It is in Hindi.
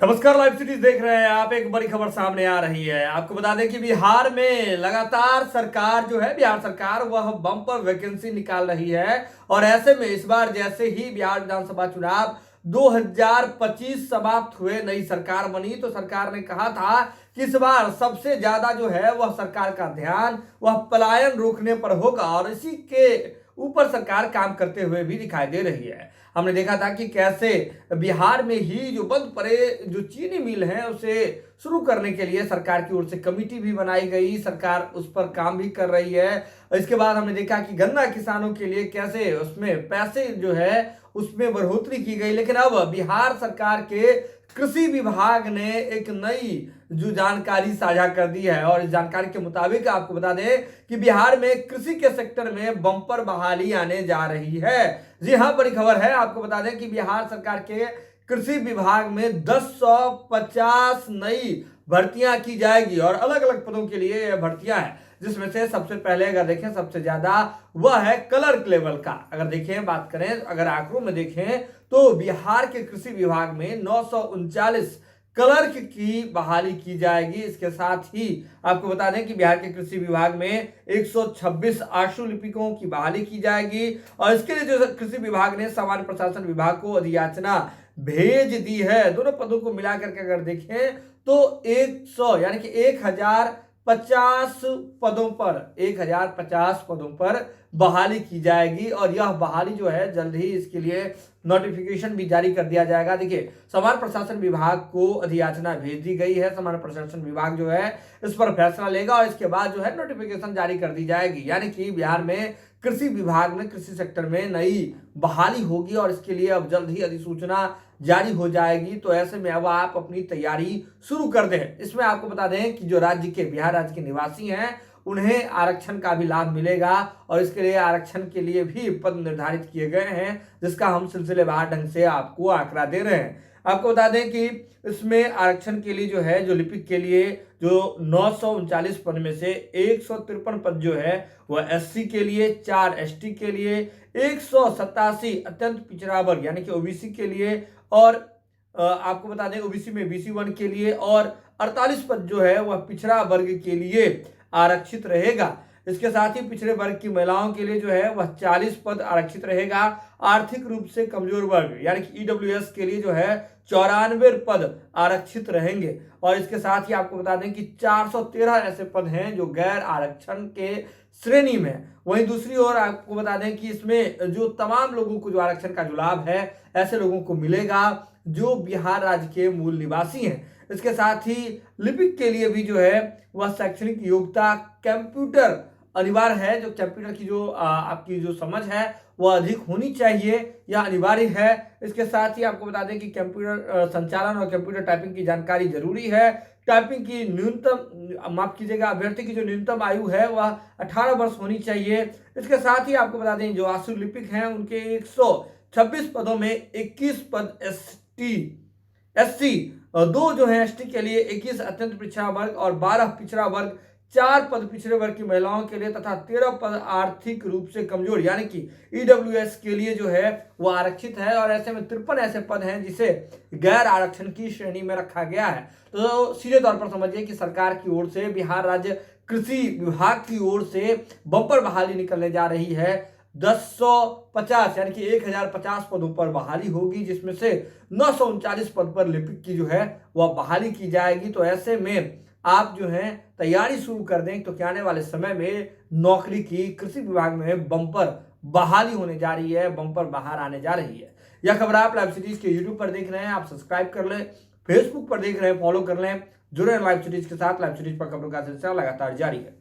नमस्कार, लाइव सिटीज देख रहे हैं आप। एक बड़ी खबर सामने आ रही है। आपको बता दें कि बिहार में लगातार सरकार जो है, बिहार सरकार वह बम्पर वैकेंसी निकाल रही है। और ऐसे में इस बार जैसे ही बिहार विधानसभा चुनाव 2025 समाप्त हुए, नई सरकार बनी, तो सरकार ने कहा था कि इस बार सबसे ज्यादा जो है वह सरकार का ध्यान वह पलायन रोकने पर होगा। और इसी के ऊपर सरकार काम करते हुए भी दिखाई दे रही है। हमने देखा था कि कैसे बिहार में ही जो बंद पड़े जो चीनी मिल है उसे शुरू करने के लिए सरकार की ओर से कमेटी भी बनाई गई, सरकार उस पर काम भी कर रही है। इसके बाद हमने देखा कि गन्ना किसानों के लिए कैसे उसमें पैसे जो है उसमें बढ़ोतरी की गई। लेकिन अब बिहार सरकार के कृषि विभाग ने एक नई जो जानकारी साझा कर दी है। और इस जानकारी के मुताबिक आपको बता दें कि बिहार में कृषि के सेक्टर में बम्पर बहाली आने जा रही है। जी हाँ, बड़ी खबर है। आपको बता दें कि बिहार सरकार के कृषि विभाग में 1050 नई भर्तियां की जाएगी और अलग अलग पदों के लिए यह भर्तियां हैं, जिसमें से सबसे पहले अगर देखें सबसे ज्यादा वह है क्लर्क लेवल का। अगर देखें बात करें, अगर आंकड़ों में देखें तो बिहार के कृषि विभाग में 939 क्लर्क की बहाली की जाएगी। इसके साथ ही आपको बता दें कि बिहार के कृषि विभाग में 126 आशु लिपिकों की बहाली की जाएगी। और इसके लिए जो कृषि विभाग ने सामान्य प्रशासन विभाग को अधियाचना भेज दी है। दोनों पदों को मिलाकर के अगर देखें तो 100 यानी कि 1050 पदों पर 1050 पदों पर बहाली की जाएगी। और यह बहाली जो है जल्द ही इसके लिए नोटिफिकेशन भी जारी कर दिया जाएगा। देखिए, सामान्य प्रशासन विभाग को अधियाचना भेज दी गई है। सामान्य प्रशासन विभाग जो है इस पर फैसला लेगा और इसके बाद जो है नोटिफिकेशन जारी कर दी जाएगी। यानी कि बिहार में कृषि विभाग में कृषि सेक्टर में नई बहाली होगी और इसके लिए अब जल्द ही अधिसूचना जारी हो जाएगी। तो ऐसे में अब आप अपनी तैयारी शुरू कर दें। इसमें आपको बता दें कि जो राज्य के बिहार राज्य के निवासी हैं उन्हें आरक्षण का भी लाभ मिलेगा और इसके लिए आरक्षण के लिए भी पद निर्धारित किए गए हैं, जिसका हम सिलसिलेवार ढंग से आपको आंकड़ा दे रहे हैं। आपको बता दें कि इसमें आरक्षण के लिए जो है, जो लिपिक के लिए जो 939 पद में से 153 पद जो है वह एससी के लिए, 4 एसटी के लिए, 187 अत्यंत पिछड़ा वर्ग यानी कि ओबीसी के लिए, और आपको बता दें ओबीसी में BC1 के लिए, और 48 पद जो है वह पिछड़ा वर्ग के लिए आरक्षित रहेगा। इसके साथ ही पिछड़े वर्ग की महिलाओं के लिए जो है वह 40 पद आरक्षित रहेगा। आर्थिक रूप से कमजोर वर्ग यानी कि ईडब्ल्यूएस के लिए जो है 94 पद आरक्षित रहेंगे। और इसके साथ ही आपको बता दें कि 413 ऐसे पद हैं जो गैर आरक्षण के श्रेणी में। वहीं दूसरी ओर आपको बता दें कि इसमें जो तमाम लोगों को जो आरक्षण का जो लाभ है ऐसे लोगों को मिलेगा जो बिहार राज्य के मूल निवासी हैं। इसके साथ ही लिपिक के लिए भी जो है वह शैक्षणिक योग्यता कंप्यूटर अनिवार्य है। जो कंप्यूटर की जो आपकी जो समझ है वह अधिक होनी चाहिए, यह अनिवार्य है। इसके साथ ही आपको बता दें कि कंप्यूटर संचालन और कंप्यूटर टाइपिंग की जानकारी जरूरी है। टाइपिंग की न्यूनतम माफ कीजिएगा, अभ्यर्थी की जो न्यूनतम आयु है वह 18 वर्ष होनी चाहिए। इसके साथ ही आपको बता दें जो आशु लिपिक हैं उनके 126 पदों में 21 पद एससी, दो जो है एसटी के लिए, 21 अत्यंत पिछड़ा वर्ग और 12 पिछड़ा वर्ग, 4 पद पिछड़े वर्ग की महिलाओं के लिए तथा 13 पद आर्थिक रूप से कमजोर यानी कि ईडब्ल्यूएस के लिए जो है वो आरक्षित है। और ऐसे में 53 ऐसे पद हैं जिसे गैर आरक्षण की श्रेणी में रखा गया है। तो सीधे तौर पर समझिए कि सरकार की ओर से, बिहार राज्य कृषि विभाग की ओर से बम्पर बहाली निकलने जा रही है। 1050 यानी कि 1050 पदों पर बहाली होगी, जिसमें से 939 पद पर लिपिक की जो है वह बहाली की जाएगी। तो ऐसे में आप जो है तैयारी शुरू कर दें तो क्या आने वाले समय में नौकरी की कृषि विभाग में बम्पर बहाली होने जा रही है, बम्पर बाहर आने जा रही है। यह खबर आप लाइव सिटीज के यूट्यूब पर देख रहे हैं, आप सब्सक्राइब कर लें, फेसबुक पर देख रहे हैं फॉलो कर लें, जुड़े लाइव सिटीज के साथ। लाइव सिटीज पर खबरों का सिलसिला लगातार जारी है।